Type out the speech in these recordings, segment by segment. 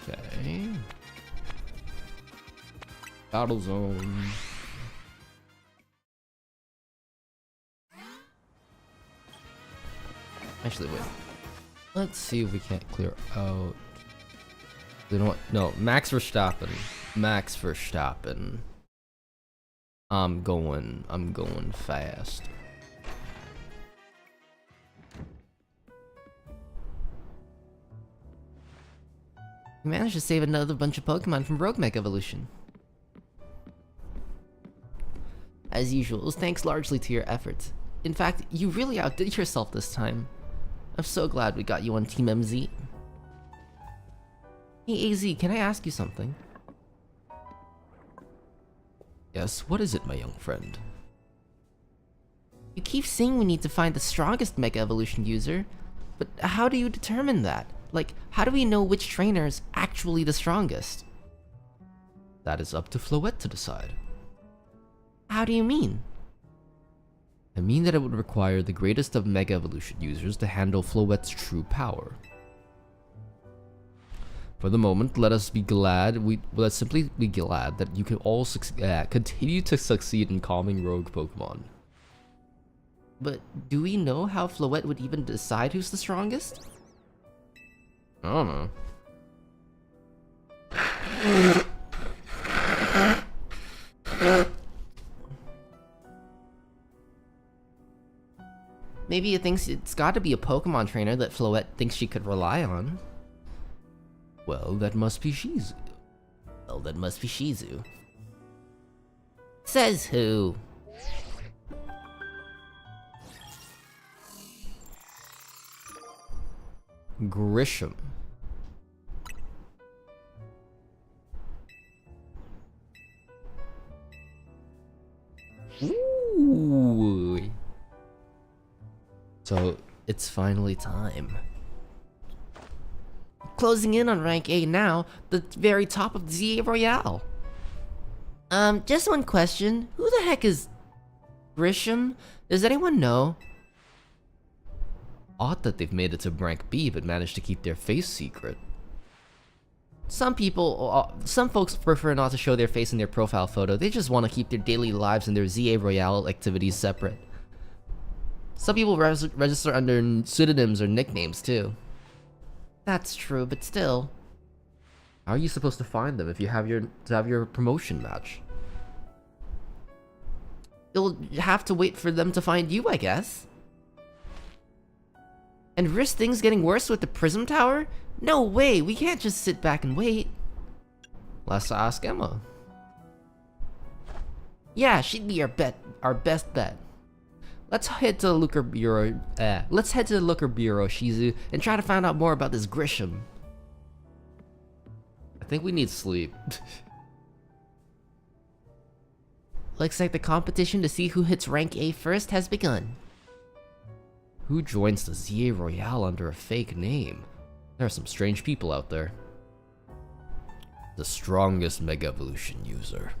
Okay. Battle zone. Actually, wait. Let's see if we can't clear out. You know what? No, Max Verstappen. Max Verstappen. I'm going fast. We managed to save another bunch of Pokemon from Rogue Mech Evolution. As usual, it was thanks largely to your efforts. In fact, you really outdid yourself this time. I'm so glad we got you on Team MZ. Hey AZ, can I ask you something? Yes, what is it, my young friend? You keep saying we need to find the strongest Mega Evolution user, but how do you determine that? Like, how do we know which trainer is actually the strongest? That is up to Floette to decide. How do you mean? I mean that it would require the greatest of Mega Evolution users to handle Floette's true power. For the moment, let's simply be glad that you can all continue to succeed in calming rogue Pokemon. But do we know how Floette would even decide who's the strongest? I don't know. Maybe it thinks it's got to be a Pokemon trainer that Floette thinks she could rely on. Well, that must be Shizu. Says who? Grisham. Ooh. So, it's finally time. Closing in on rank A now, the very top of the ZA Royale. Just one question. Who the heck is Grisham? Does anyone know? Odd that they've made it to rank B but managed to keep their face secret. Some folks prefer not to show their face in their profile photo. They just want to keep their daily lives and their ZA Royale activities separate. Some people register under pseudonyms or nicknames too. That's true, but still. How are you supposed to find them if you have your promotion match? You'll have to wait for them to find you, I guess. And risk things getting worse with the Prism Tower? No way, we can't just sit back and wait. Let's ask Emma. Yeah, she'd be our best bet. Let's head to the Looker Bureau, Shizu, and try to find out more about this Grisham. I think we need sleep. Looks like the competition to see who hits rank A first has begun. Who joins the ZA Royale under a fake name? There are some strange people out there. The strongest Mega Evolution user.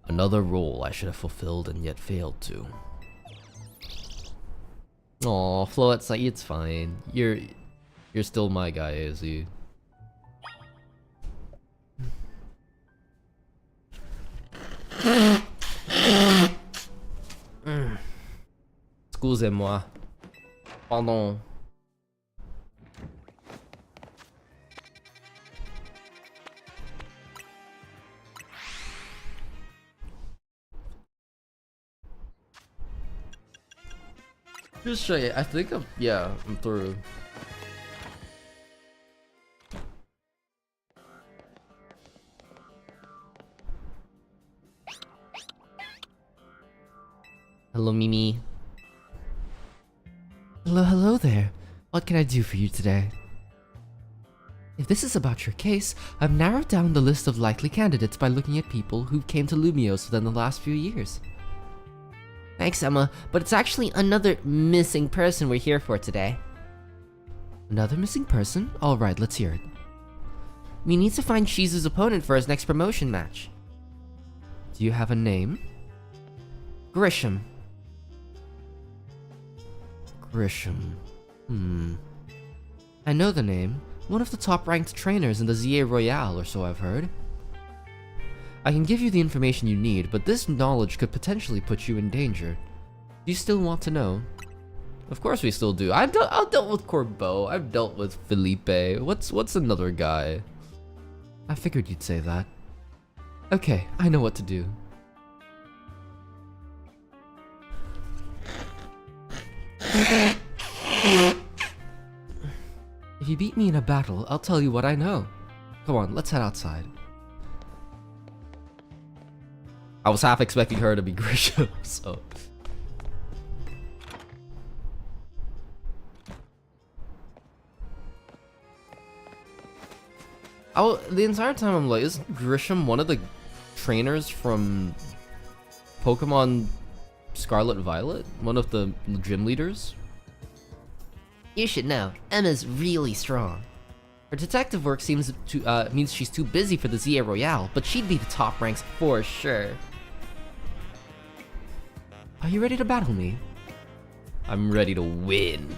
Another role I should have fulfilled and yet failed to. Aw, Floette's like, it's fine. You're still my guy, Izzy. Excusez-moi. Pardon. Just show you. I think I'm through. Hello, Mimi. Hello there. What can I do for you today? If this is about your case, I've narrowed down the list of likely candidates by looking at people who came to Lumiose within the last few years. Thanks, Emma, but it's actually another missing person we're here for today. Another missing person? Alright, let's hear it. We need to find Shizu's opponent for his next promotion match. Do you have a name? Grisham. Grisham. I know the name. One of the top-ranked trainers in the ZA Royale, or so I've heard. I can give you the information you need, but this knowledge could potentially put you in danger. Do you still want to know? Of course we still do. I've dealt with Corbeau. I've dealt with Felipe. What's another guy? I figured you'd say that. Okay, I know what to do. If you beat me in a battle, I'll tell you what I know. Come on, let's head outside. I was half expecting her to be Grisham, so... the entire time I'm like, is Grisham one of the trainers from Pokemon Scarlet Violet? One of the gym leaders? You should know, Emma's really strong. Her detective work seems to means she's too busy for the ZA Royale, but she'd be the top ranks for sure. Are you ready to battle me? I'm ready to win.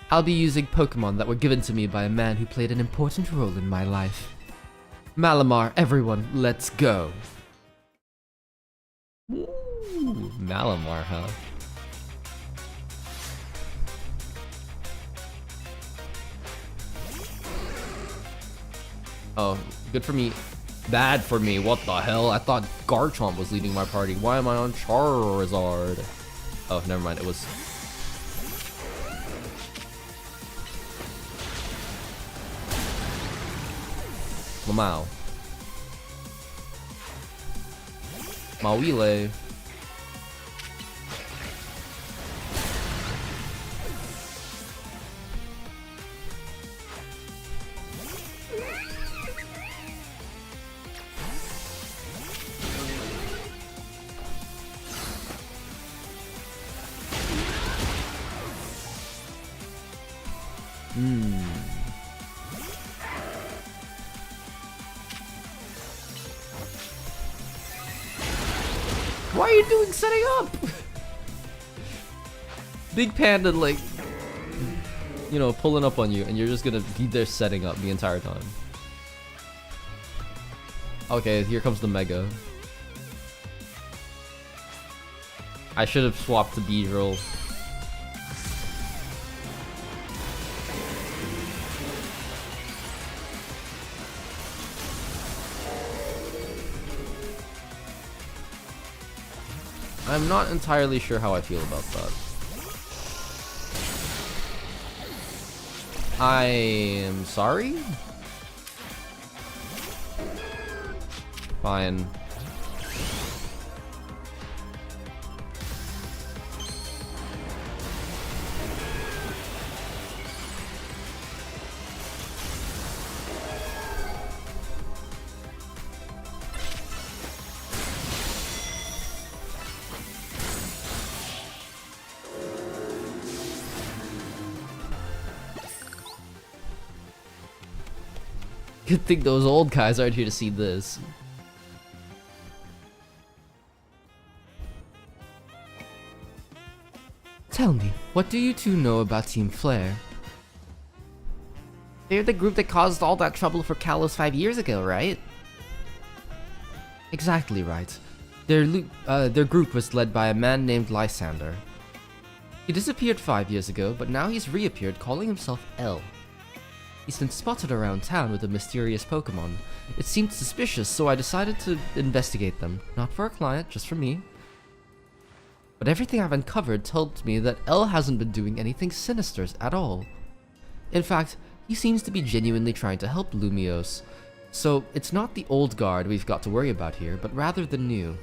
I'll be using Pokemon that were given to me by a man who played an important role in my life. Malamar, everyone, let's go. Ooh, Malamar, huh? Oh, good for me. Bad for me, what the hell? I thought Garchomp was leading my party. Why am I on Charizard? Oh, never mind, it was... Lamau. Mawile. Why are you doing setting up? Big Panda, like, you know, pulling up on you, and you're just gonna be there setting up the entire time. Okay, here comes the Mega. I should have swapped to Beedrill. I'm not entirely sure how I feel about that. I am sorry? Fine. Good thing those old guys aren't here to see this. Tell me, what do you two know about Team Flare? They're the group that caused all that trouble for Kalos 5 years ago, right? Exactly right. Their group was led by a man named Lysander. He disappeared 5 years ago, but now he's reappeared calling himself L. He's been spotted around town with a mysterious Pokemon. It seemed suspicious, so I decided to investigate them. Not for a client, just for me. But everything I've uncovered told me that L hasn't been doing anything sinister at all. In fact, he seems to be genuinely trying to help Lumiose. So it's not the old guard we've got to worry about here, but rather the new.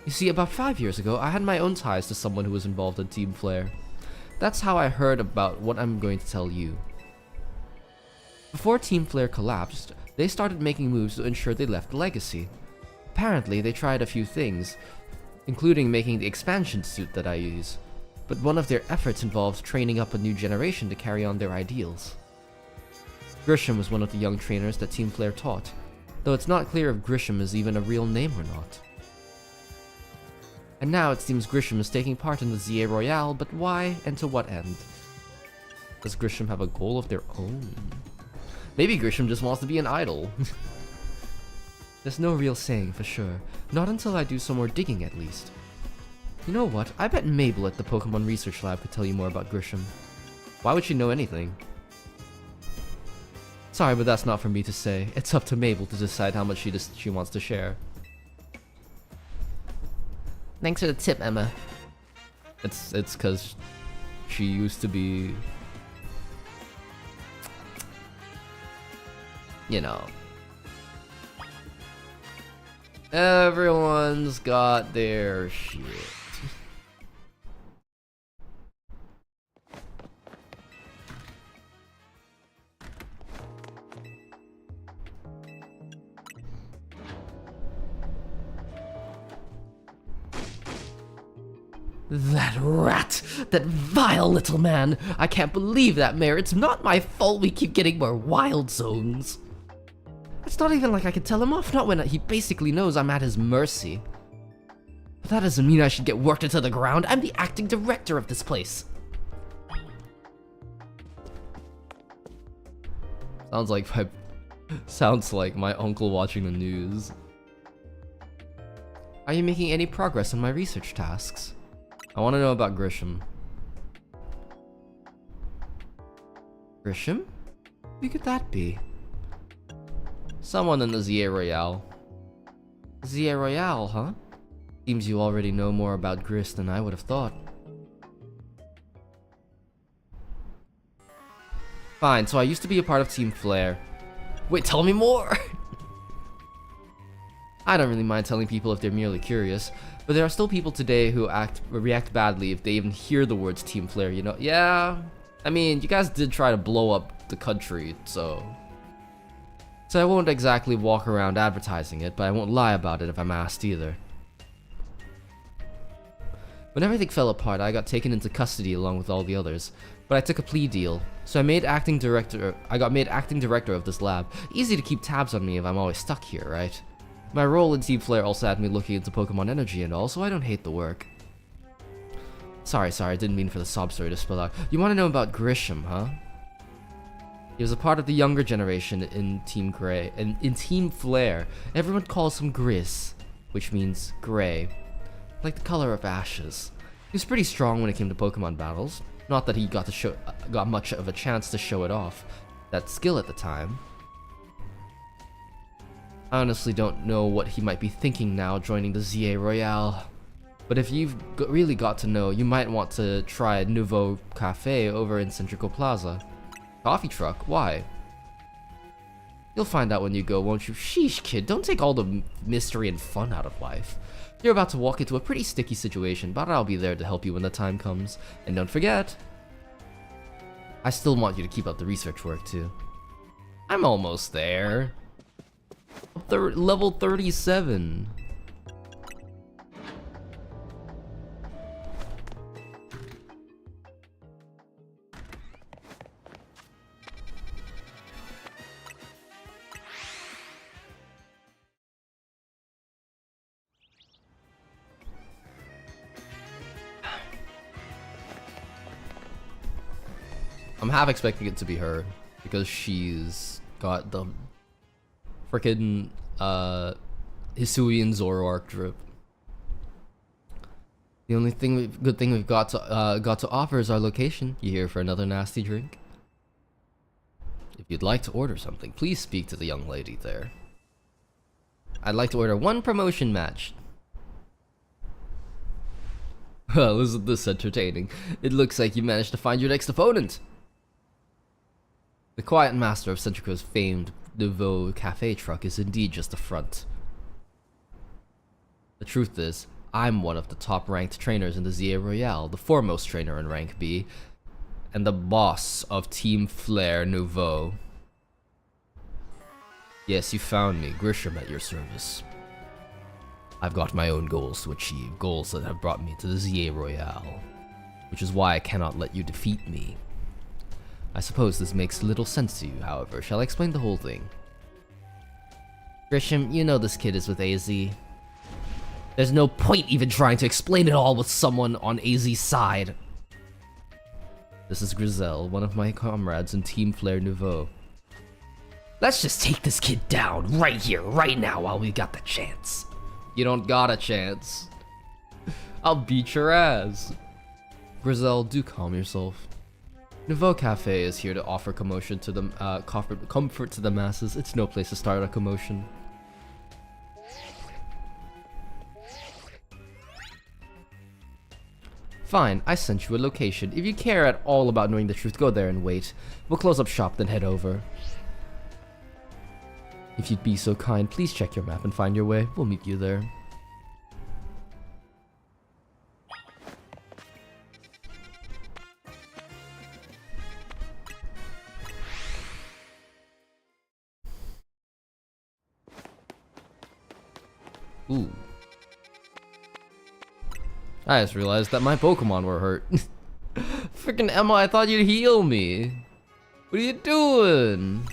You see, about 5 years ago, I had my own ties to someone who was involved in Team Flare. That's how I heard about what I'm going to tell you. Before Team Flare collapsed, they started making moves to ensure they left a legacy. Apparently, they tried a few things, including making the expansion suit that I use. But one of their efforts involves training up a new generation to carry on their ideals. Grisham was one of the young trainers that Team Flare taught, though it's not clear if Grisham is even a real name or not. And now it seems Grisham is taking part in the ZA Royale, but why and to what end? Does Grisham have a goal of their own? Maybe Grisham just wants to be an idol. There's no real saying for sure, not until I do some more digging at least. You know what, I bet Mabel at the Pokemon Research Lab could tell you more about Grisham. Why would she know anything? Sorry, but that's not for me to say. It's up to Mabel to decide how much she wants to share. Thanks for the tip, Emma. It's cause she used to be, you know. Everyone's got their shit. That rat! That vile little man! I can't believe that, Mayor. It's not my fault we keep getting more wild zones. It's not even like I can tell him off, not when he basically knows I'm at his mercy. But that doesn't mean I should get worked into the ground. I'm the acting director of this place. Sounds like my uncle watching the news. Are you making any progress on my research tasks? I want to know about Grisham. Grisham? Who could that be? Someone in the ZA Royale. ZA Royale, huh? Seems you already know more about Gris than I would have thought. Fine, so I used to be a part of Team Flare. Wait, tell me more! I don't really mind telling people if they're merely curious, but there are still people today who react badly if they even hear the words Team Flare, you know? Yeah, I mean, you guys did try to blow up the country, so I won't exactly walk around advertising it, but I won't lie about it if I'm asked either. When everything fell apart, I got taken into custody along with all the others, but I took a plea deal, so I got made acting director of this lab. Easy to keep tabs on me if I'm always stuck here, right? My role in Team Flare also had me looking into Pokemon energy and all, so I don't hate the work. Sorry, I didn't mean for the sob story to spill out. You want to know about Grisham, huh? He was a part of the younger generation in Team Grey, and in Team Flare, everyone calls him Gris, which means gray, like the color of ashes. He was pretty strong when it came to Pokemon battles. Not that he got much of a chance to show it off, that skill at the time. I honestly don't know what he might be thinking now joining the ZA Royale. But if you've really got to know, you might want to try Nouveau Cafe over in Centrico Plaza. Coffee truck? Why? You'll find out when you go, won't you? Sheesh, kid, don't take all the mystery and fun out of life. You're about to walk into a pretty sticky situation, but I'll be there to help you when the time comes. And don't forget, I still want you to keep up the research work too. I'm almost there. Level 37. I'm half expecting it to be her because she's got the frickin' Hisuian Zoroark drip. The only good thing we've got to offer is our location. You here for another nasty drink? If you'd like to order something, please speak to the young lady there. I'd like to order one promotion match. Well, isn't this entertaining? It looks like you managed to find your next opponent. The quiet master of Centrico's famed Nouveau Cafe truck is indeed just a front. The truth is, I'm one of the top-ranked trainers in the ZA Royale, the foremost trainer in rank B, and the boss of Team Flare Nouveau. Yes, you found me, Grisham, at your service. I've got my own goals to achieve, goals that have brought me to the ZA Royale, which is why I cannot let you defeat me. I suppose this makes little sense to you, however. Shall I explain the whole thing? Grisham, you know this kid is with AZ. There's no point even trying to explain it all with someone on AZ's side. This is Grizel, one of my comrades in Team Flare Nouveau. Let's just take this kid down right here, right now, while we got the chance. You don't got a chance. I'll beat your ass. Grizel, do calm yourself. Nouveau Cafe is here to offer commotion to the comfort to the masses. It's no place to start a commotion. Fine, I sent you a location. If you care at all about knowing the truth, go there and wait. We'll close up shop, then head over. If you'd be so kind, please check your map and find your way. We'll meet you there. Ooh. I just realized that my Pokemon were hurt. Freaking Emma, I thought you'd heal me. What are you doing?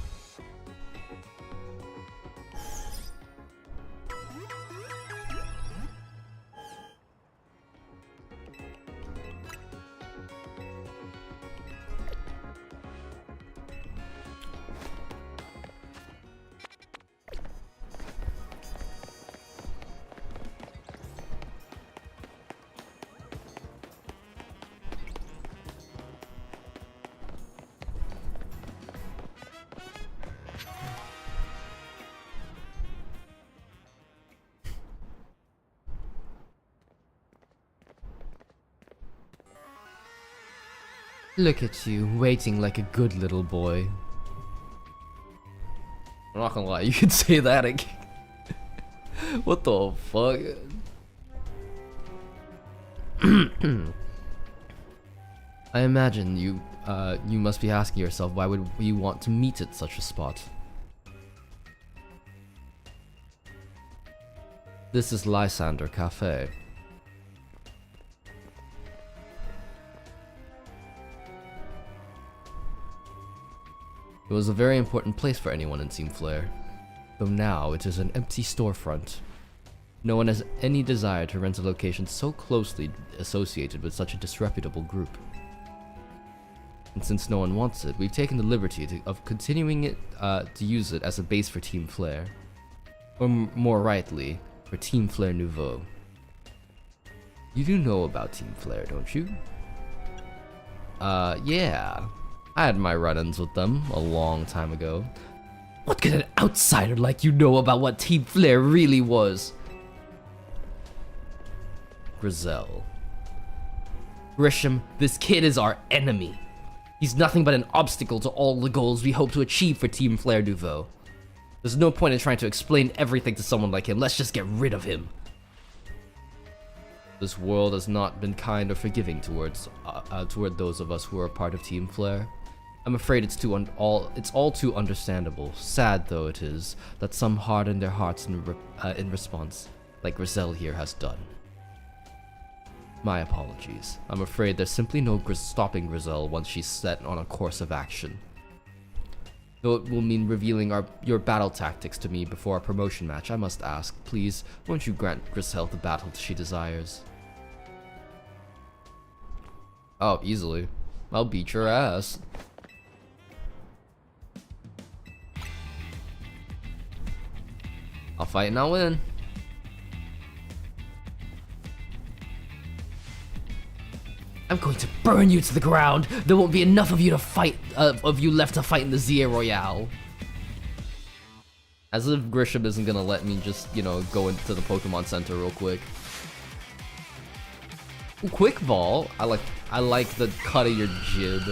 Look at you, waiting like a good little boy. I'm not gonna lie, you could say that again. What the fuck? I imagine you must be asking yourself, why would we want to meet at such a spot? This is Lysander Cafe. It was a very important place for anyone in Team Flare, though now it is an empty storefront. No one has any desire to rent a location so closely associated with such a disreputable group. And since no one wants it, we've taken the liberty of continuing it to use it as a base for Team Flare. Or more rightly, for Team Flare Nouveau. You do know about Team Flare, don't you? Yeah. I had my run-ins with them a long time ago. What could an outsider like you know about what Team Flare really was? Grizel. Grisham, this kid is our enemy. He's nothing but an obstacle to all the goals we hope to achieve for Team Flare Nouveau. There's no point in trying to explain everything to someone like him. Let's just get rid of him. This world has not been kind or forgiving toward those of us who are part of Team Flare. I'm afraid it's all too understandable, sad though it is, that some harden their hearts in response, like Grizel here has done. My apologies. I'm afraid there's simply no stopping Grizel once she's set on a course of action. Though it will mean revealing your battle tactics to me before our promotion match, I must ask, please, won't you grant Grizel the battle she desires? Oh, easily. I'll beat your ass. I'll fight and I'll win. I'm going to burn you to the ground. There won't be enough of you to fight, of you left to fight in the ZA Royale. As if Grisham isn't gonna let me just, you know, go into the Pokemon Center real quick. Ooh, quick ball. I like the cut of your jib.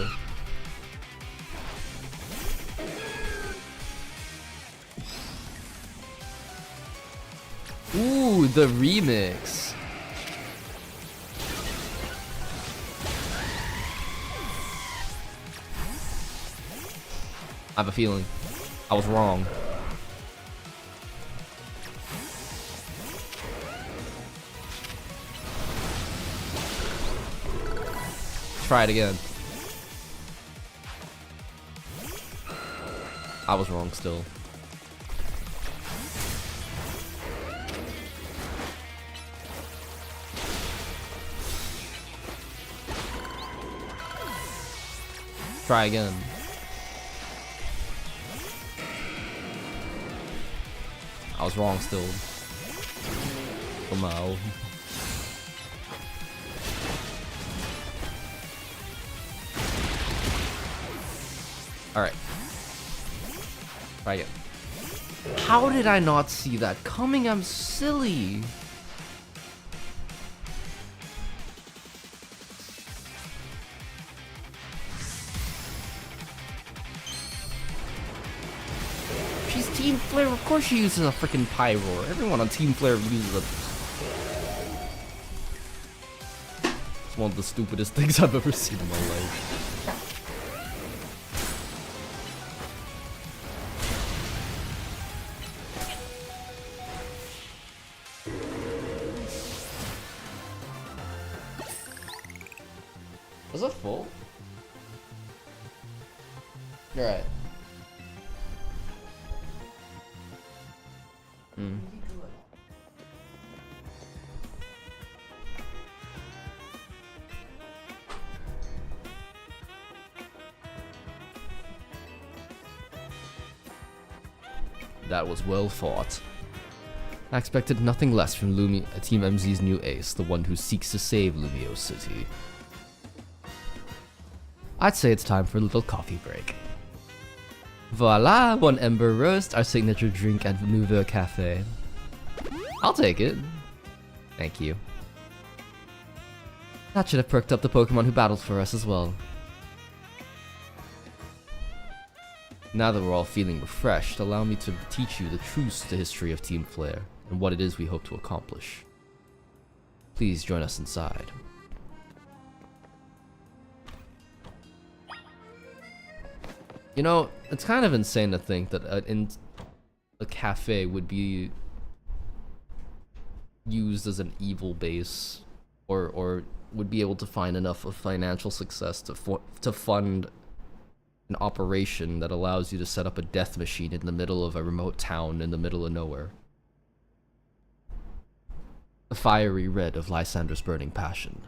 Ooh, the remix. I have a feeling I was wrong. Try it again. I was wrong still. Try again. I was wrong still. Somehow. Alright. Try again. How did I not see that coming? I'm silly. She's Team Flare, of course she uses a freaking Pyroar. Everyone on Team Flare uses a... It's one of the stupidest things I've ever seen in my life. Was it full? You're right. That was well fought. I expected nothing less from Team MZ's new ace, the one who seeks to save Lumio City. I'd say it's time for a little coffee break. Voila, one Ember Roast, our signature drink at Nouveau Cafe. I'll take it. Thank you. That should have perked up the Pokemon who battled for us as well. Now that we're all feeling refreshed, allow me to teach you the truths to the history of Team Flare and what it is we hope to accomplish. Please join us inside. You know, it's kind of insane to think that a cafe would be used as an evil base, or would be able to find enough of financial success to fund an operation that allows you to set up a death machine in the middle of a remote town in the middle of nowhere. The fiery red of Lysander's burning passion.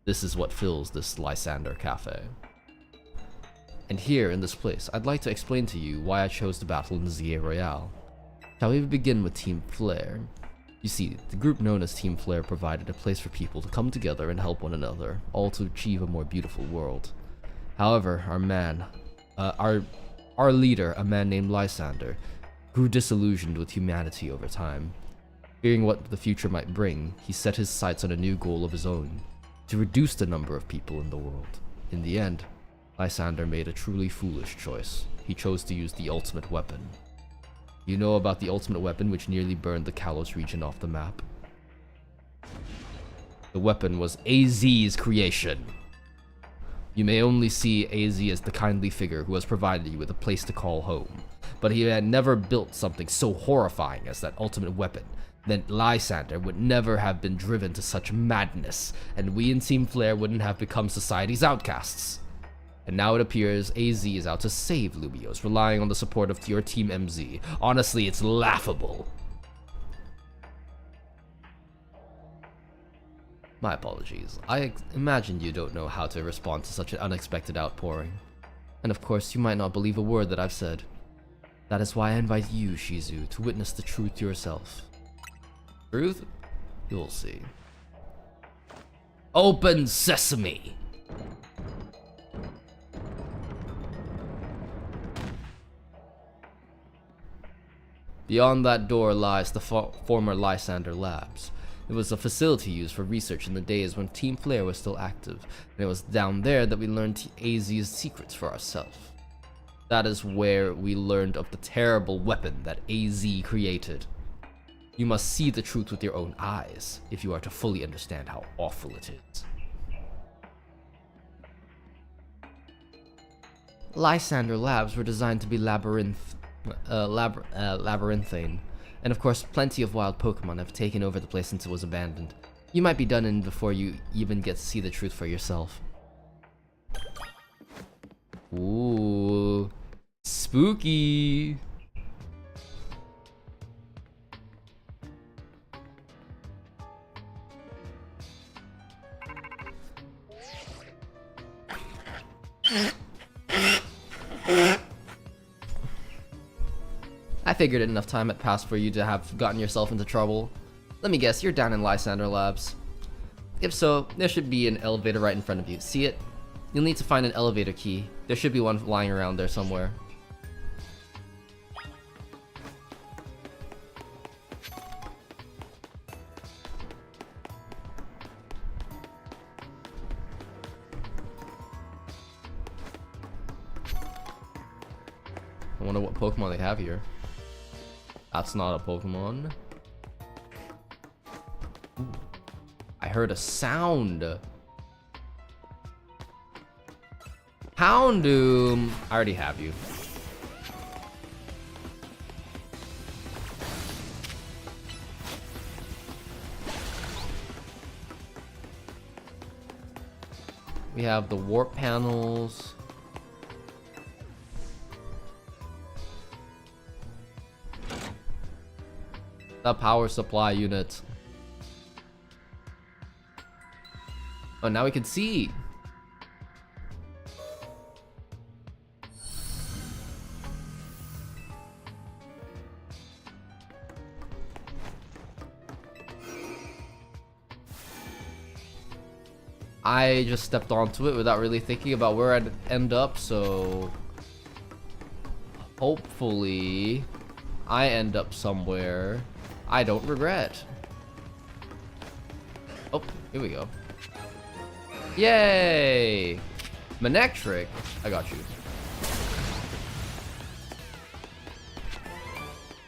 This is what fills this Lysander cafe. And here, in this place, I'd like to explain to you why I chose to battle in the ZA Royale. Shall we begin with Team Flare? You see, the group known as Team Flare provided a place for people to come together and help one another, all to achieve a more beautiful world. However, our leader, a man named Lysander, grew disillusioned with humanity over time. Fearing what the future might bring, he set his sights on a new goal of his own, to reduce the number of people in the world. In the end, Lysander made a truly foolish choice. He chose to use the ultimate weapon. You know about the ultimate weapon which nearly burned the Kalos region off the map? The weapon was AZ's creation. You may only see AZ as the kindly figure who has provided you with a place to call home, but he had never built something so horrifying as that ultimate weapon. Then Lysander would never have been driven to such madness, and we in Team Flare wouldn't have become society's outcasts. And now it appears AZ is out to save Lumios, relying on the support of your Team MZ. Honestly, it's laughable. My apologies. I imagine you don't know how to respond to such an unexpected outpouring. And of course, you might not believe a word that I've said. That is why I invite you, Shizu, to witness the truth yourself. Truth? You'll see. Open sesame! Beyond that door lies the former Lysander Labs. It was a facility used for research in the days when Team Flare was still active, and it was down there that we learned AZ's secrets for ourselves. That is where we learned of the terrible weapon that AZ created. You must see the truth with your own eyes, if you are to fully understand how awful it is. Lysander Labs were designed to be labyrinthine, and of course plenty of wild Pokemon have taken over the place since it was abandoned. You might be done in before you even get to see the truth for yourself. Ooh, spooky. I figured enough time had passed for you to have gotten yourself into trouble. Let me guess, you're down in Lysander Labs. If so, there should be an elevator right in front of you. See it? You'll need to find an elevator key. There should be one lying around there somewhere. I wonder what Pokemon they have here. That's not a Pokemon. Ooh. I heard a sound. Houndoom! I already have you. We have the warp panels. The power supply unit. Oh, now we can see. I just stepped onto it without really thinking about where I'd end up, so hopefully I end up somewhere I don't regret. Oh, here we go. Yay! Manectric, I got you.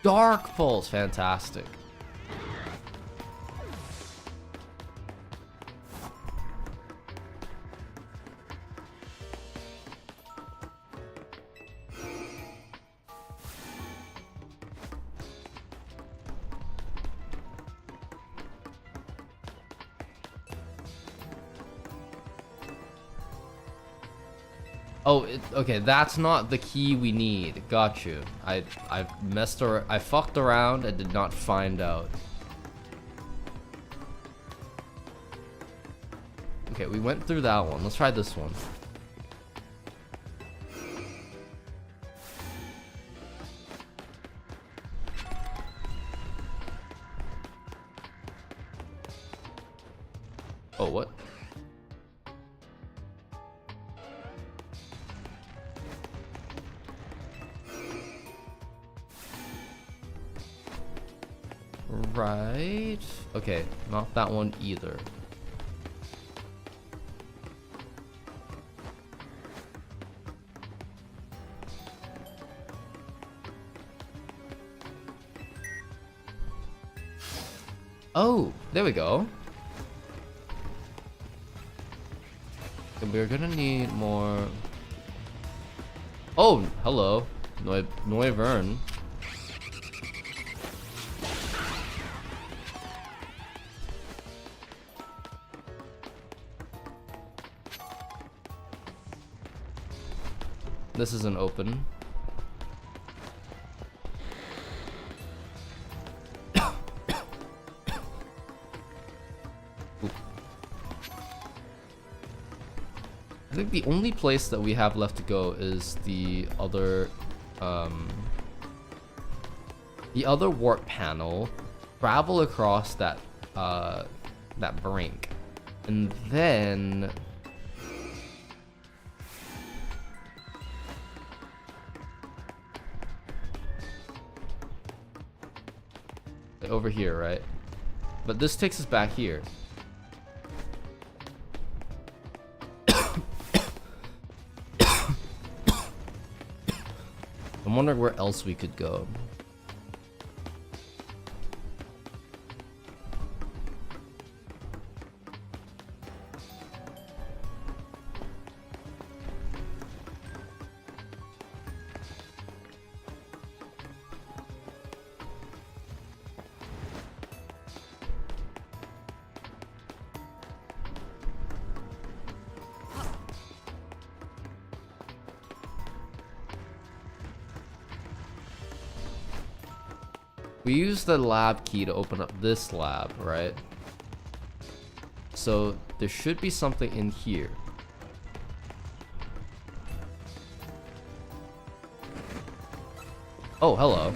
Dark Pulse, fantastic. Oh, okay, that's not the key we need. Got you. I fucked around and did not find out. Okay, we went through that one. Let's try this one. Oh, what? Right. Okay, not that one either. Oh, there we go. And we're gonna need more. Oh, hello. Noivern. This isn't open. I think the only place that we have left to go is the other warp panel. Travel across that that brink, and then over here, right? But this takes us back here. I'm wondering where else we could go. We use the lab key to open up this lab, right? So there should be something in here. Oh, hello.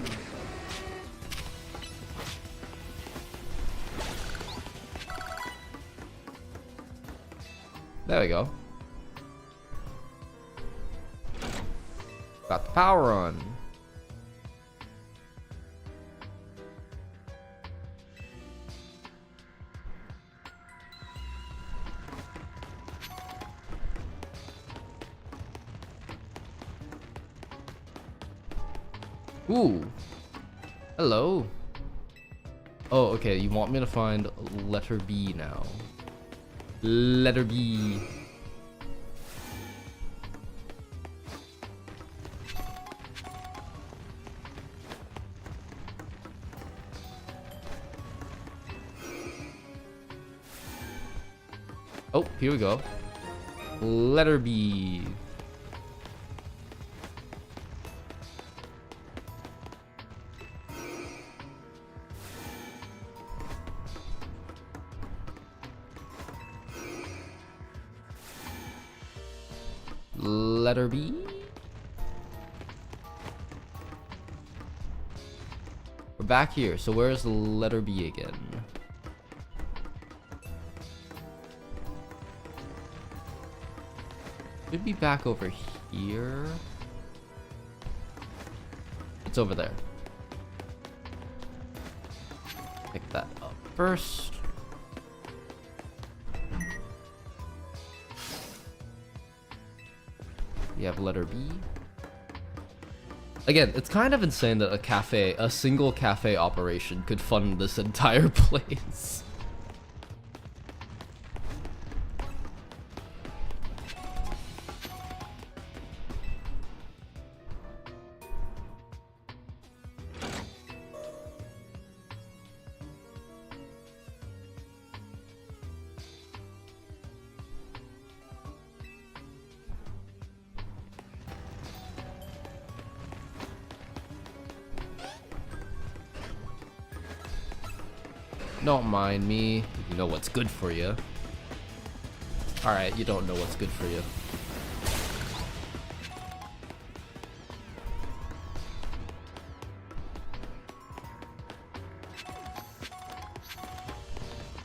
There we go. Got the power on. Ooh. Hello. Oh, okay. You want me to find letter B now. Letter B. Oh, here we go. Letter B. Letter B. We're back here. So where's the letter B again? Should be back over here. It's over there. Pick that up first. You have letter B. Again, it's kind of insane that a single cafe operation could fund this entire place. Don't mind me. You know what's good for you. Alright, you don't know what's good for you.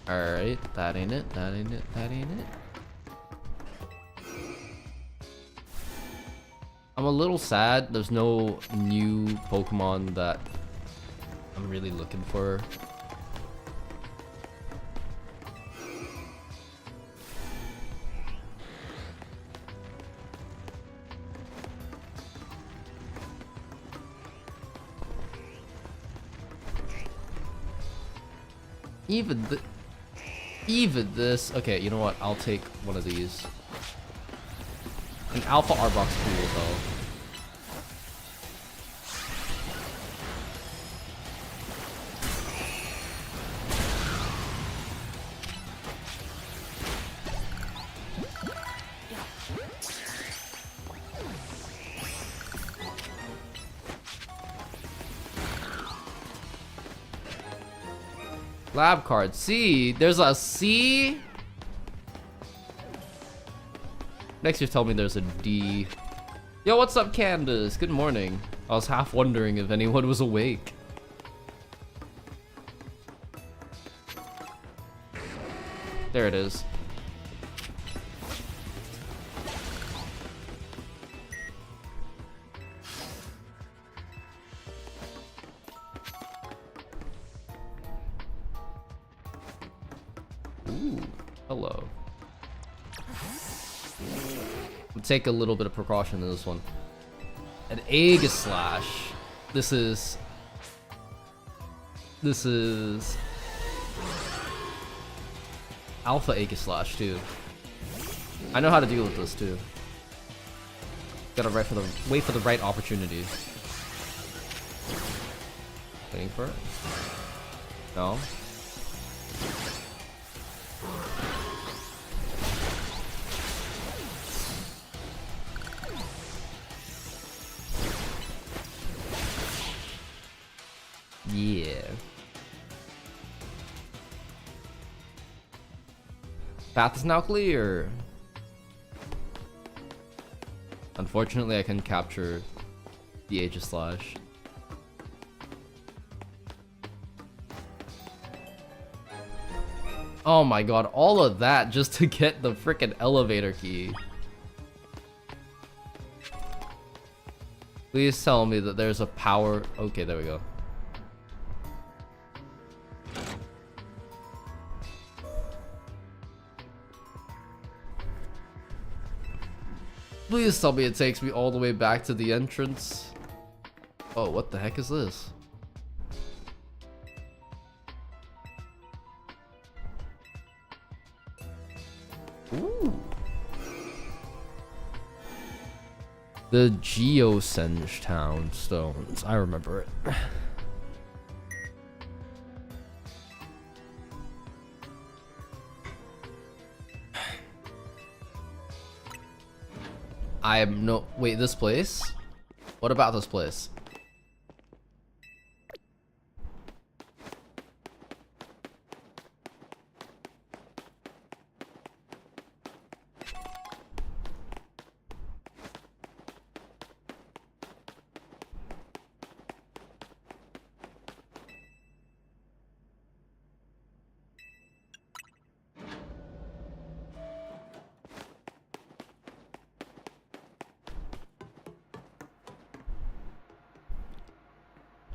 Alright, that ain't it, that ain't it, that ain't it. I'm a little sad there's no new Pokemon that I'm really looking for. Even this. Okay, you know what? I'll take one of these. An Alpha Arbox pool, though. Lab card. C. There's a C. Next year, tell me there's a D. Yo, what's up, Candace? Good morning. I was half wondering if anyone was awake. There it is. Ooh, hello. We'll take a little bit of precaution in this one. An Aegislash. This is Alpha Aegislash too. I know how to deal with this too. Gotta wait for the right opportunity. Waiting for it. No. Yeah. Path is now clear. Unfortunately, I can capture the Aegislash. Oh my god, all of that just to get the frickin' elevator key. Please tell me that there's a power... Okay, there we go. Please tell me it takes me all the way back to the entrance. Oh, what the heck is this? Ooh. The Geosenge Town stones. I remember it. I am no... Wait, this place? What about this place?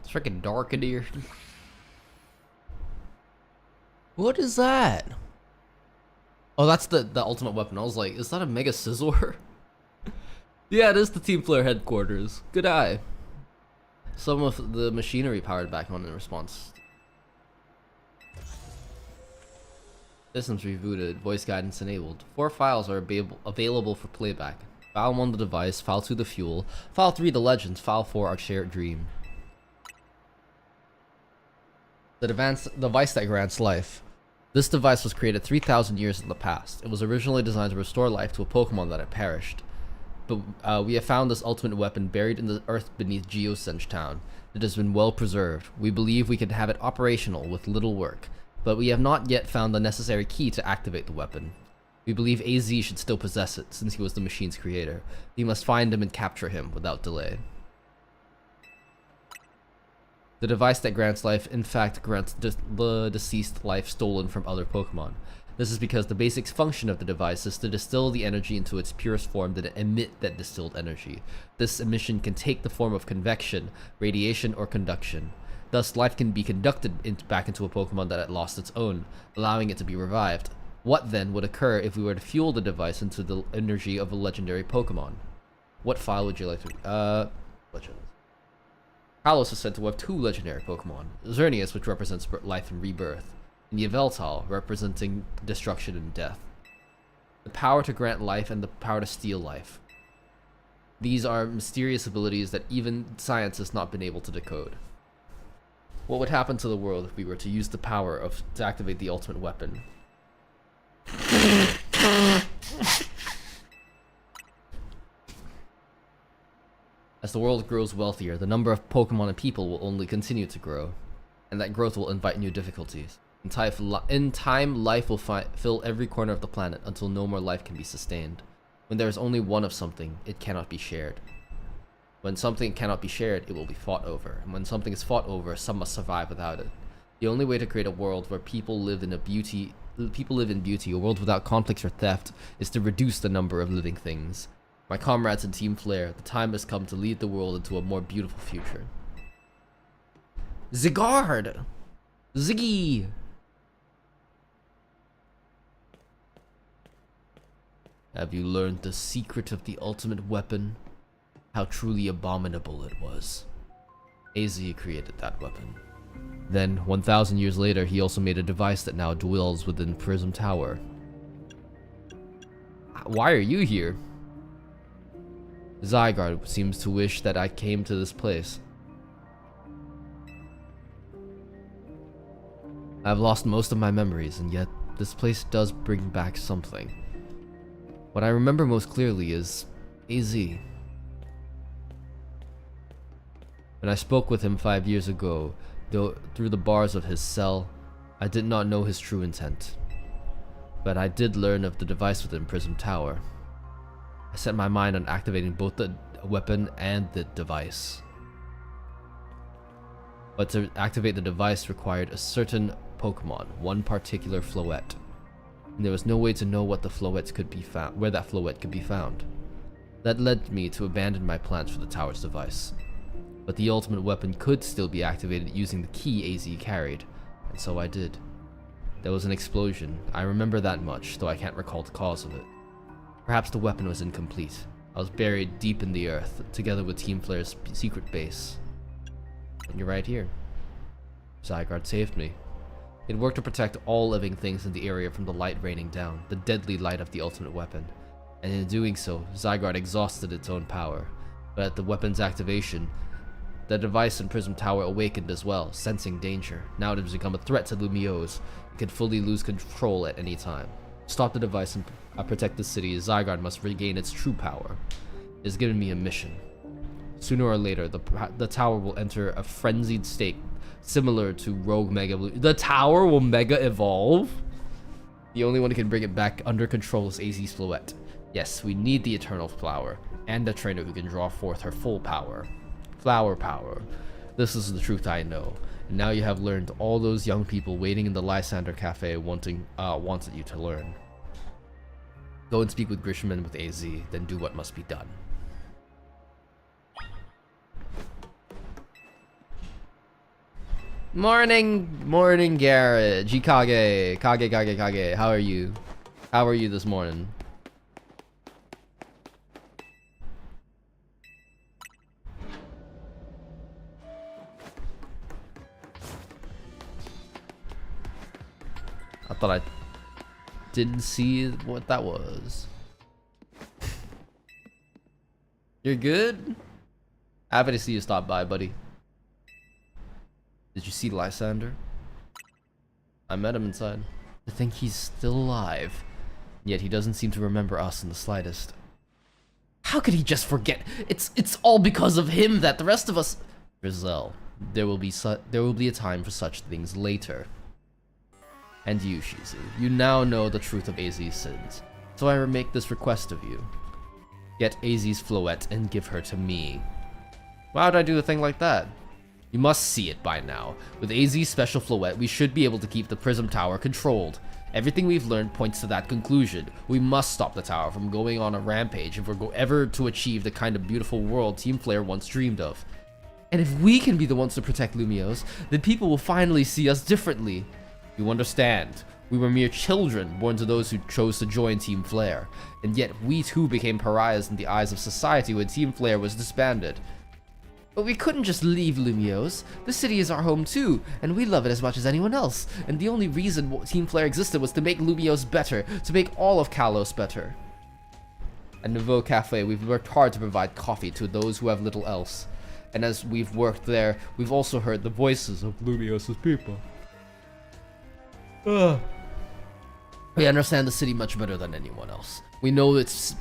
It's freaking dark in here. What is that? Oh, that's the ultimate weapon. I was like, is that a Mega Scizor? Yeah, it is the Team Flare headquarters. Good eye. Some of the machinery powered back on in response. Systems rebooted. Voice guidance enabled. 4 files are available for playback. File 1 the device, File 2 the fuel, File 3 the legends, File 4 our shared dream. The device that grants life. This device was created 3,000 years in the past. It was originally designed to restore life to a Pokemon that had perished. But we have found this ultimate weapon buried in the earth beneath Geosenge Town. It has been well preserved. We believe we can have it operational with little work, but we have not yet found the necessary key to activate the weapon. We believe AZ should still possess it, since he was the machine's creator. We must find him and capture him without delay. The device that grants life, in fact, grants the deceased life stolen from other Pokemon. This is because the basic function of the device is to distill the energy into its purest form, then emit that distilled energy. This emission can take the form of convection, radiation, or conduction. Thus, life can be conducted back into a Pokemon that had lost its own, allowing it to be revived. What then would occur if we were to fuel the device into the energy of a legendary Pokemon? What file would you like to... Legends. Kalos is said to have 2 legendary Pokemon. Xerneas, which represents life and rebirth, and Yveltal, representing destruction and death. The power to grant life and the power to steal life. These are mysterious abilities that even science has not been able to decode. What would happen to the world if we were to use the power to activate the ultimate weapon? As the world grows wealthier, the number of Pokemon and people will only continue to grow, and that growth will invite new difficulties. In time, life will fill every corner of the planet until no more life can be sustained. When there is only one of something, it cannot be shared. When something cannot be shared, it will be fought over, and when something is fought over, some must survive without it. The only way to create a world where people live in beauty, a world without conflicts or theft, is to reduce the number of living things. My comrades in Team Flare, the time has come to lead the world into a more beautiful future. Zygarde! Ziggy! Have you learned the secret of the ultimate weapon? How truly abominable it was. AZ created that weapon. Then, 1,000 years later, he also made a device that now dwells within Prism Tower. Why are you here? Zygarde seems to wish that I came to this place. I've lost most of my memories, and yet this place does bring back something. What I remember most clearly is AZ. When I spoke with him 5 years ago, Though through the bars of his cell, I did not know his true intent. But I did learn of the device within Prism Tower. I set my mind on activating both the weapon and the device. But to activate the device required a certain Pokemon, one particular Floette. And there was no way to know what the Floette could be found, where that Floette could be found. That led me to abandon my plans for the tower's device. But the ultimate weapon could still be activated using the key AZ carried, and so I did. There was an explosion. I remember that much, though I can't recall the cause of it. Perhaps the weapon was incomplete. I was buried deep in the earth, together with Team Flare's secret base. And you're right here. Zygarde saved me. It worked to protect all living things in the area from the light raining down, the deadly light of the ultimate weapon. And in doing so, Zygarde exhausted its own power. But at the weapon's activation, the device in Prism Tower awakened as well, sensing danger. Now it has become a threat to Lumiose. It could fully lose control at any time. Stop the device and protect the city. Zygarde must regain its true power. It has given me a mission. Sooner or later, the tower will enter a frenzied state, similar to Rogue Mega Blue. The tower will Mega Evolve? The only one who can bring it back under control is AZ's Floette. Yes, we need the Eternal Flower, and a trainer who can draw forth her full power. Flower power. This is the truth I know. And now you have learned all those young people waiting in the Lysander Cafe wanted you to learn. Go and speak with Grisham and with AZ, then do what must be done. Morning, Garrett. Kage. Kage. How are you? How are you this morning? I thought I didn't see what that was. You're good? Happy to see you stop by, buddy. Did you see Lysander? I met him inside. To think he's still alive, yet he doesn't seem to remember us in the slightest. How could he just forget? It's all because of him that the rest of us. Rizal, there will be a time for such things later. And you, Shizu, you now know the truth of AZ's sins, so I make this request of you. Get AZ's Floette and give her to me. Why would I do a thing like that? You must see it by now. With AZ's special Floette, we should be able to keep the Prism Tower controlled. Everything we've learned points to that conclusion. We must stop the tower from going on a rampage if we're ever to achieve the kind of beautiful world Team Flare once dreamed of. And if we can be the ones to protect Lumiose, then people will finally see us differently. You understand, we were mere children born to those who chose to join Team Flare, and yet we too became pariahs in the eyes of society when Team Flare was disbanded. But we couldn't just leave Lumiose. The city is our home too, and we love it as much as anyone else, and the only reason Team Flare existed was to make Lumiose better, to make all of Kalos better. At Nouveau Cafe, we've worked hard to provide coffee to those who have little else, and as we've worked there, we've also heard the voices of Lumiose's people. We understand the city much better than anyone else. We know its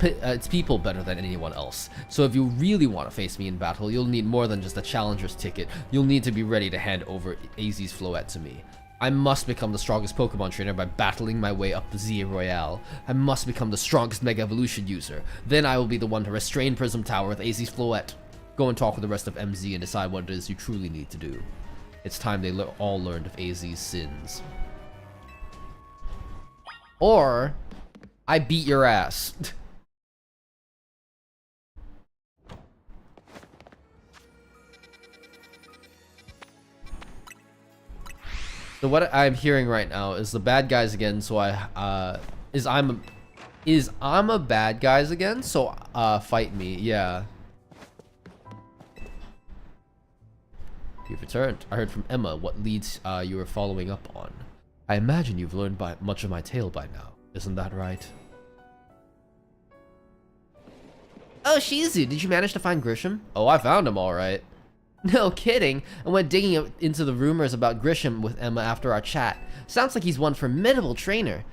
people better than anyone else. So if you really want to face me in battle, you'll need more than just a challenger's ticket. You'll need to be ready to hand over AZ's Floette to me. I must become the strongest Pokemon trainer by battling my way up the ZA Royale. I must become the strongest Mega Evolution user. Then I will be the one to restrain Prism Tower with AZ's Floette. Go and talk with the rest of MZ and decide what it is you truly need to do. It's time they all learned of AZ's sins. Or, I beat your ass. So what I'm hearing right now is the bad guys again, so I'm a bad guys again, so fight me, yeah. You've returned. I heard from Emma what leads you were following up on. I imagine you've learned much of my tale by now. Isn't that right? Oh, Shizu, did you manage to find Grisham? Oh, I found him all right. No kidding. I went digging into the rumors about Grisham with Emma after our chat. Sounds like he's one formidable trainer.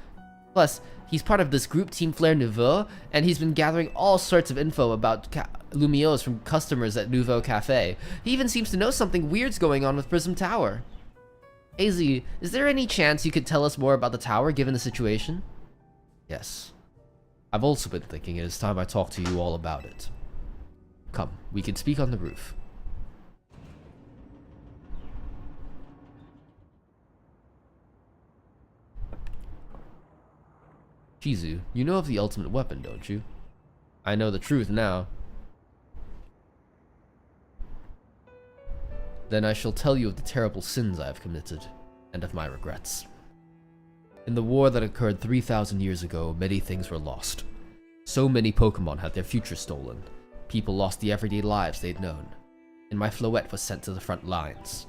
Plus, he's part of this group Team Flare Nouveau, and he's been gathering all sorts of info about Lumiose from customers at Nouveau Cafe. He even seems to know something weird's going on with Prism Tower. AZ, is there any chance you could tell us more about the tower given the situation? Yes. I've also been thinking it is time I talk to you all about it. Come, we can speak on the roof. Shizu, you know of the ultimate weapon, don't you? I know the truth now. Then I shall tell you of the terrible sins I have committed, and of my regrets. In the war that occurred 3,000 years ago, many things were lost. So many Pokemon had their future stolen. People lost the everyday lives they'd known. And my Floette was sent to the front lines,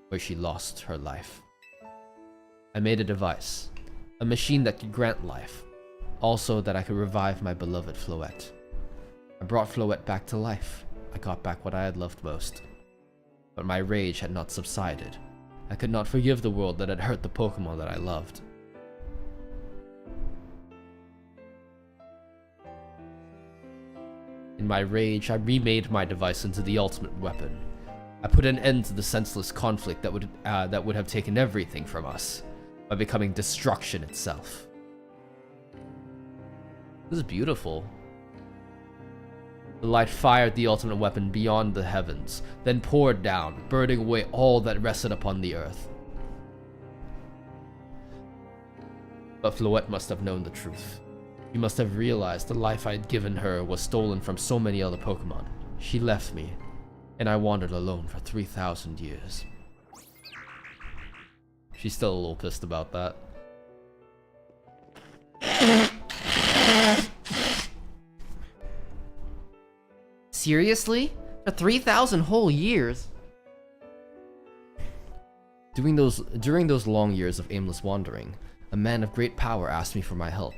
where she lost her life. I made a device, a machine that could grant life, also that I could revive my beloved Floette. I brought Floette back to life. I got back what I had loved most. But my rage had not subsided. I could not forgive the world that had hurt the Pokemon that I loved. In my rage, I remade my device into the ultimate weapon. I put an end to the senseless conflict that would have taken everything from us, by becoming destruction itself. This is beautiful. The light fired the ultimate weapon beyond the heavens, then poured down, burning away all that rested upon the earth. But Floette must have known the truth. She must have realized the life I had given her was stolen from so many other Pokemon. She left me, and I wandered alone for 3,000 years. She's still a little pissed about that. Seriously? For 3,000 whole years? During those long years of aimless wandering, a man of great power asked me for my help.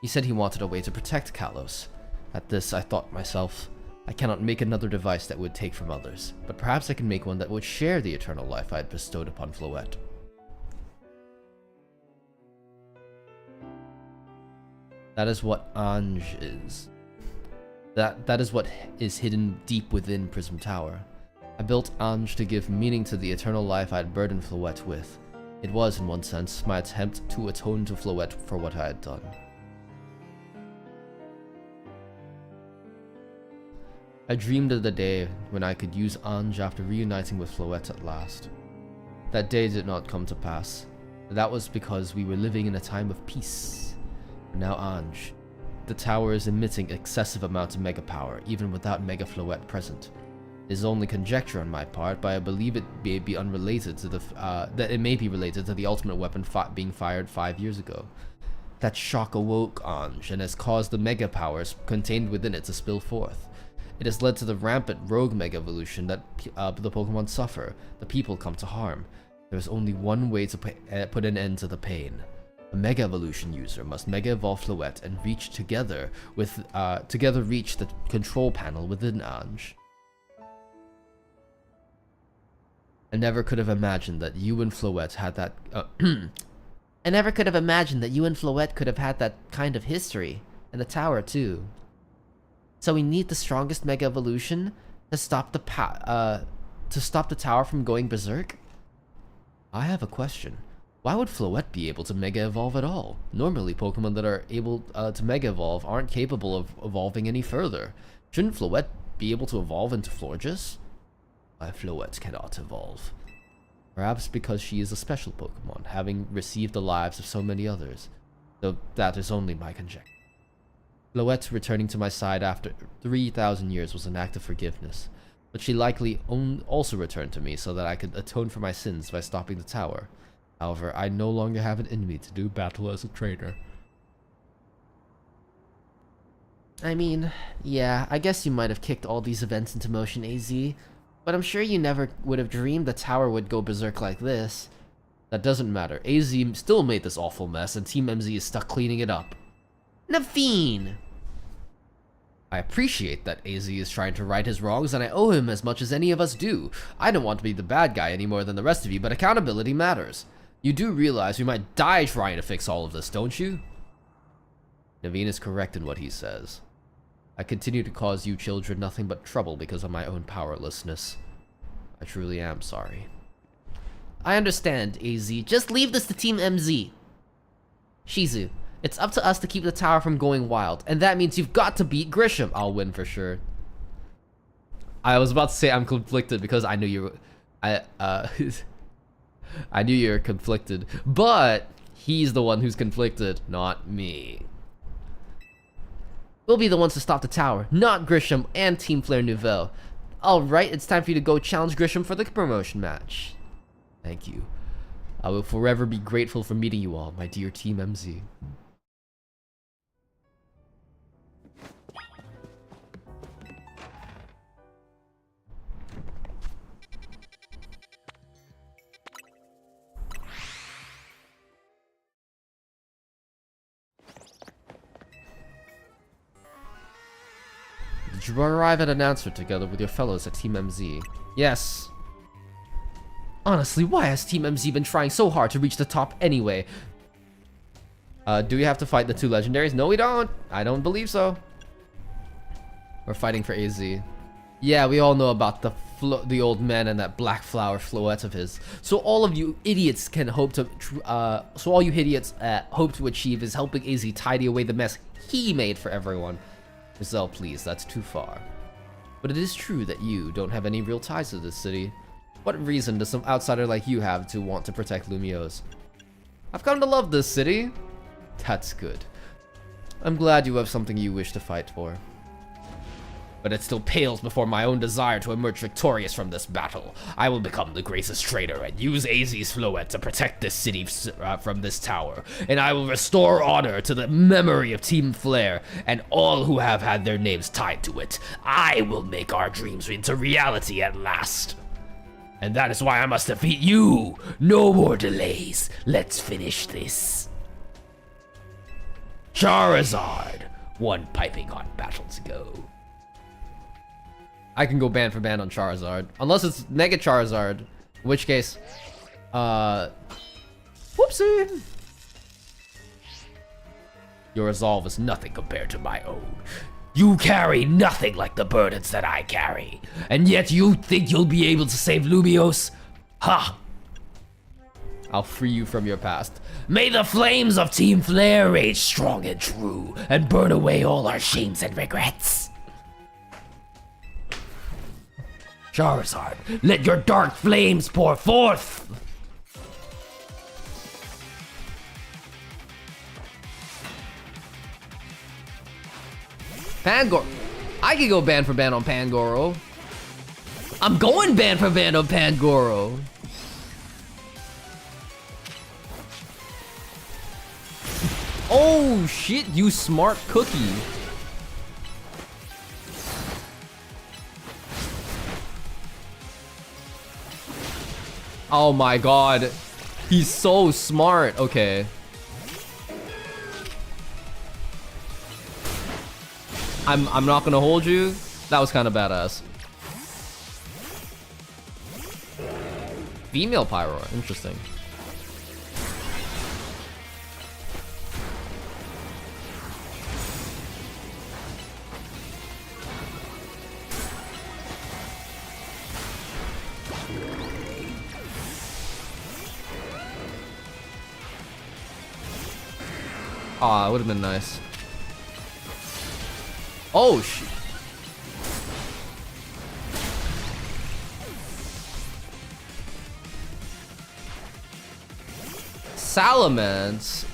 He said he wanted a way to protect Kalos. At this, I thought to myself, I cannot make another device that would take from others, but perhaps I can make one that would share the eternal life I had bestowed upon Floette. That is what Ange is. That is what is hidden deep within Prism Tower. I built Ange to give meaning to the eternal life I had burdened Floette with. It was, in one sense, my attempt to atone to Floette for what I had done. I dreamed of the day when I could use Ange after reuniting with Floette at last. That day did not come to pass. That was because we were living in a time of peace. Now Ange. The tower is emitting excessive amounts of mega power, even without Mega Floette present. It is only conjecture on my part, but I believe it may be unrelated to that it may be related to the ultimate weapon being fired 5 years ago. That shock awoke Ange and has caused the mega powers contained within it to spill forth. It has led to the rampant rogue mega evolution that the Pokemon suffer. The people come to harm. There is only one way to put an end to the pain. A Mega Evolution user must Mega Evolve Floette and reach together reach the control panel within Ange. I never could have imagined that you and Floette had that. I never could have imagined that you and Floette could have had that kind of history, and the tower too. So we need the strongest Mega Evolution to stop the tower from going berserk. I have a question. Why would Floette be able to Mega Evolve at all? Normally, Pokemon that are able to Mega Evolve aren't capable of evolving any further. Shouldn't Floette be able to evolve into Florges? Why Floette cannot evolve. Perhaps because she is a special Pokemon, having received the lives of so many others. Though that is only my conjecture. Floette returning to my side after 3,000 years was an act of forgiveness, but she likely also returned to me so that I could atone for my sins by stopping the tower. However, I no longer have it in me to do battle as a trainer. I mean, yeah, I guess you might have kicked all these events into motion, AZ, but I'm sure you never would have dreamed the tower would go berserk like this. That doesn't matter. AZ still made this awful mess, and Team MZ is stuck cleaning it up. Naveen! I appreciate that AZ is trying to right his wrongs, and I owe him as much as any of us do. I don't want to be the bad guy any more than the rest of you, but accountability matters. You do realize we might die trying to fix all of this, don't you? Naveen is correct in what he says. I continue to cause you children nothing but trouble because of my own powerlessness. I truly am sorry. I understand, AZ. Just leave this to Team MZ. Shizu, it's up to us to keep the tower from going wild, and that means you've got to beat Grisham. I'll win for sure. I was about to say I'm conflicted because I knew you were... I knew you were conflicted, but he's the one who's conflicted, not me. We'll be the ones to stop the tower, not Grisham and Team Flare Nouvelle. Alright, it's time for you to go challenge Grisham for the promotion match. Thank you. I will forever be grateful for meeting you all, my dear Team MZ. Did you arrive at an answer together with your fellows at Team MZ? Yes. Honestly, why has Team MZ been trying so hard to reach the top anyway? Do we have to fight the two legendaries? No, we don't. I don't believe so. We're fighting for AZ. Yeah, we all know about the old man and that black flower floette of his. So all of you idiots can hope to, hope to achieve is helping AZ tidy away the mess he made for everyone. Giselle, please, that's too far. But it is true that you don't have any real ties to this city. What reason does some outsider like you have to want to protect Lumiose? I've come to love this city. That's good. I'm glad you have something you wish to fight for. But it still pales before my own desire to emerge victorious from this battle. I will become the greatest traitor and use AZ's Floette to protect this city from this tower. And I will restore honor to the memory of Team Flare and all who have had their names tied to it. I will make our dreams into reality at last. And that is why I must defeat you. No more delays. Let's finish this. Charizard. One piping hot battle to go. I can go band for band on Charizard. Unless it's Mega Charizard. In which case, whoopsie. Your resolve is nothing compared to my own. You carry nothing like the burdens that I carry. And yet you think you'll be able to save Lumiose? Ha! I'll free you from your past. May the flames of Team Flare rage strong and true and burn away all our shames and regrets. Charizard, let your dark flames pour forth! Pangoro. I can go band for band on Pangoro. I'm going band for band on Pangoro. Oh shit, you smart cookie. Oh my god. He's so smart. Okay. I'm not gonna hold you. That was kind of badass. Female Pyro. Interesting. Aw, it would have been nice. Oh, shit. Salamence.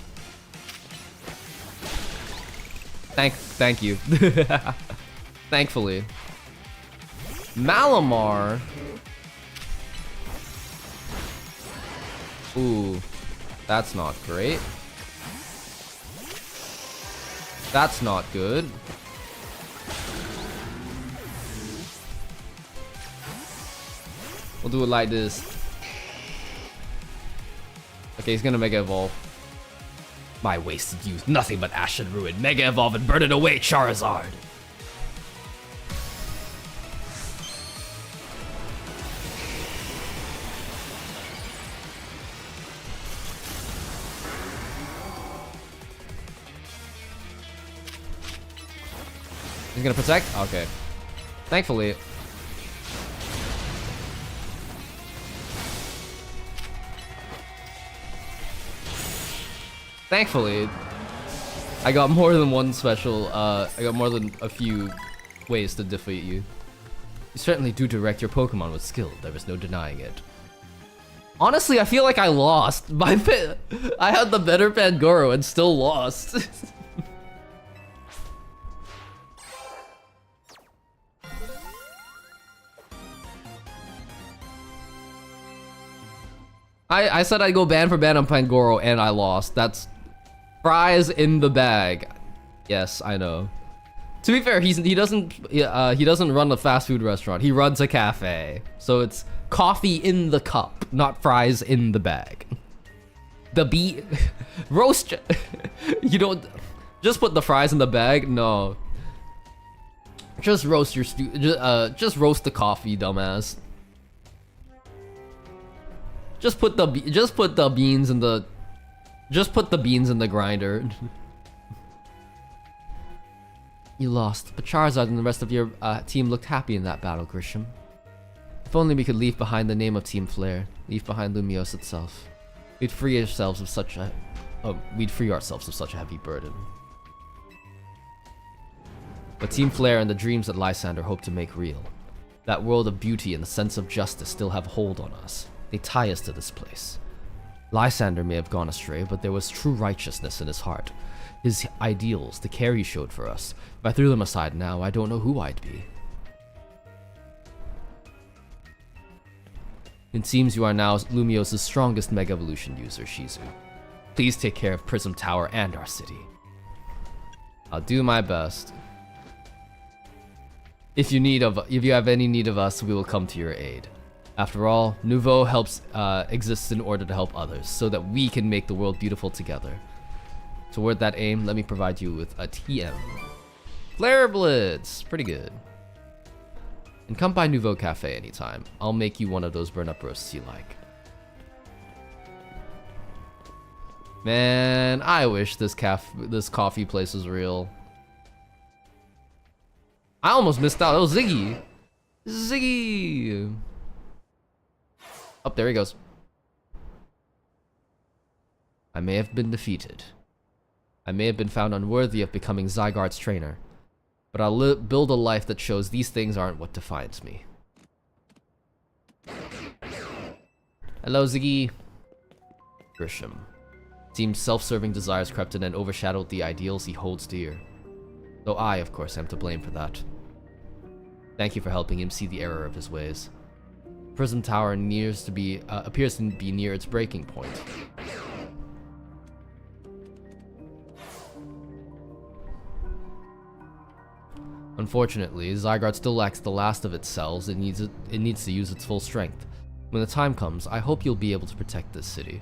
Thank you. Thankfully. Malamar. Ooh, that's not great. That's not good. We'll do it like this. Okay, he's gonna Mega Evolve. My wasted youth, nothing but ash and ruin. Mega Evolve and burn it away, Charizard. He's gonna protect? Okay. Thankfully. Thankfully, I got more than one special, I got more than a few ways to defeat you. You certainly do direct your Pokemon with skill, there is no denying it. Honestly, I feel like I lost. I had the better Pangoro and still lost. I said I'd go ban for ban on Pangoro and I lost. That's fries in the bag. Yes, I know. To be fair, he doesn't run a fast food restaurant. He runs a cafe. So it's coffee in the cup, not fries in the bag. The roast. You don't just put the fries in the bag. No. Just roast your just roast the coffee, dumbass. Just put the beans in the grinder. You lost, but Charizard and the rest of your team looked happy in that battle, Grisham. If only we could leave behind the name of Team Flare, leave behind Lumiose itself. We'd free ourselves of such a heavy burden. But Team Flare and the dreams that Lysander hoped to make real, that world of beauty and the sense of justice still have hold on us. They tie us to this place. Lysander may have gone astray, but there was true righteousness in his heart. His ideals, the care he showed for us. If I threw them aside now, I don't know who I'd be. It seems you are now Lumiose's strongest Mega Evolution user, Shizu. Please take care of Prism Tower and our city. I'll do my best. If you have any need of us, we will come to your aid. After all, Nouveau exists in order to help others, so that we can make the world beautiful together. Toward that aim, let me provide you with a TM. Flare Blitz! Pretty good. And come by Nouveau Cafe anytime. I'll make you one of those burn-up roasts you like. Man, I wish this coffee place was real. I almost missed out. Oh, Ziggy! Ziggy! Oh, there he goes. I may have been defeated. I may have been found unworthy of becoming Zygarde's trainer. But I'll build a life that shows these things aren't what defines me. Hello, Ziggy. Grisham. Seems self-serving desires crept in and overshadowed the ideals he holds dear. Though I, of course, am to blame for that. Thank you for helping him see the error of his ways. Prism Tower appears to be near its breaking point. Unfortunately, Zygarde still lacks the last of its cells. It needs to use its full strength. When the time comes, I hope you'll be able to protect this city.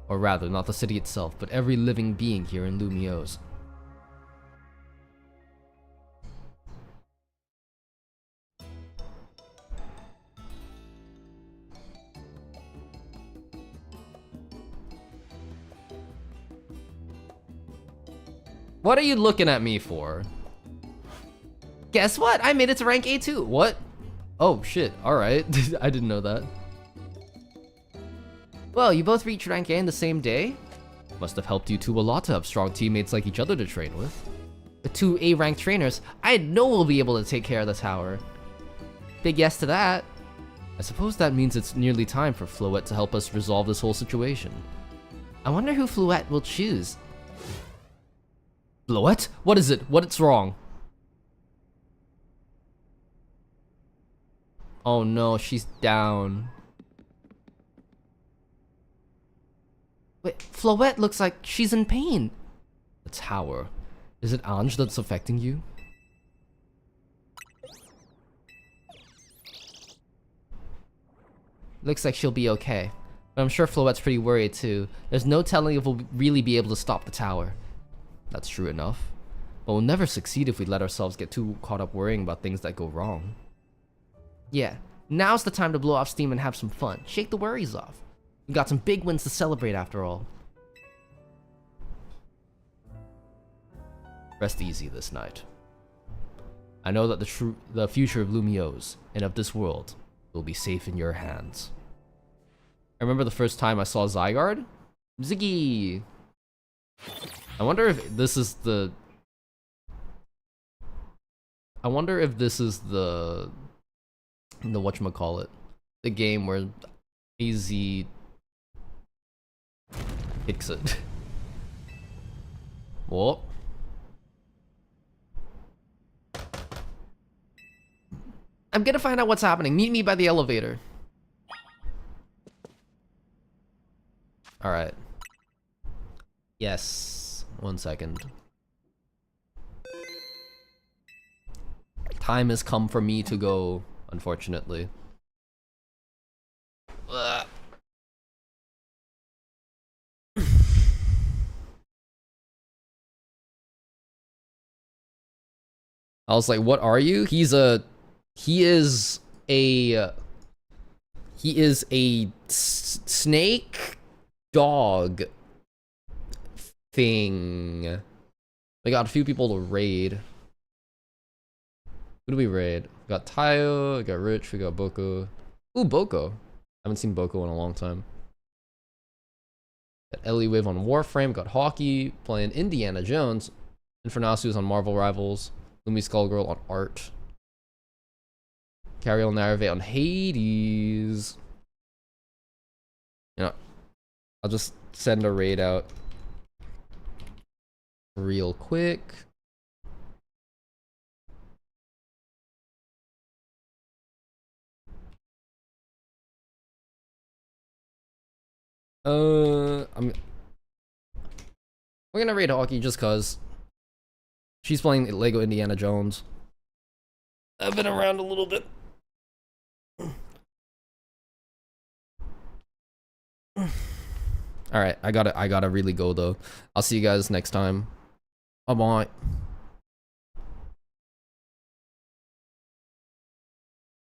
Or rather, not the city itself, but every living being here in Lumiose. What are you looking at me for? Guess what? I made it to rank A2. What? Oh, shit. Alright. I didn't know that. Well, you both reached rank A in the same day? Must have helped you two a lot to have strong teammates like each other to train with. The two A-ranked trainers, I know we'll be able to take care of the tower. Big yes to that. I suppose that means it's nearly time for Floette to help us resolve this whole situation. I wonder who Floette will choose. Floette? What is it? What's wrong? Oh no, she's down. Wait, Floette looks like she's in pain. The tower. Is it Ange that's affecting you? Looks like she'll be okay. But I'm sure Floette's pretty worried too. There's no telling if we'll really be able to stop the tower. That's true enough. But we'll never succeed if we let ourselves get too caught up worrying about things that go wrong. Yeah, now's the time to blow off steam and have some fun. Shake the worries off. We got some big wins to celebrate after all. Rest easy this night. I know that the future of Lumiose and of this world will be safe in your hands. I remember the first time I saw Zygarde. Ziggy! I wonder if this is the... I wonder if this is the whatchamacallit. The game where AZ kicks it. Whoa. I'm gonna find out what's happening. Meet me by the elevator. Alright. Yes. 1 second. Time has come for me to go, unfortunately. Ugh. I was like, what are you? He is a snake dog thing. We got a few people to raid. Who do we raid? We got Tayo, we got Rich, we got Boko. Ooh, Boko. I haven't seen Boko in a long time. Got Ellie Wave on Warframe, got Hockey, playing Indiana Jones. Infernasu's on Marvel Rivals. Lumi Skullgirl on Art. Cariel Narave on Hades. You know, I'll just send a raid out real quick. We're gonna raid Hockey just cause she's playing Lego Indiana Jones. I've been around a little bit. Alright, I gotta really go though. I'll see you guys next time. Bye bye.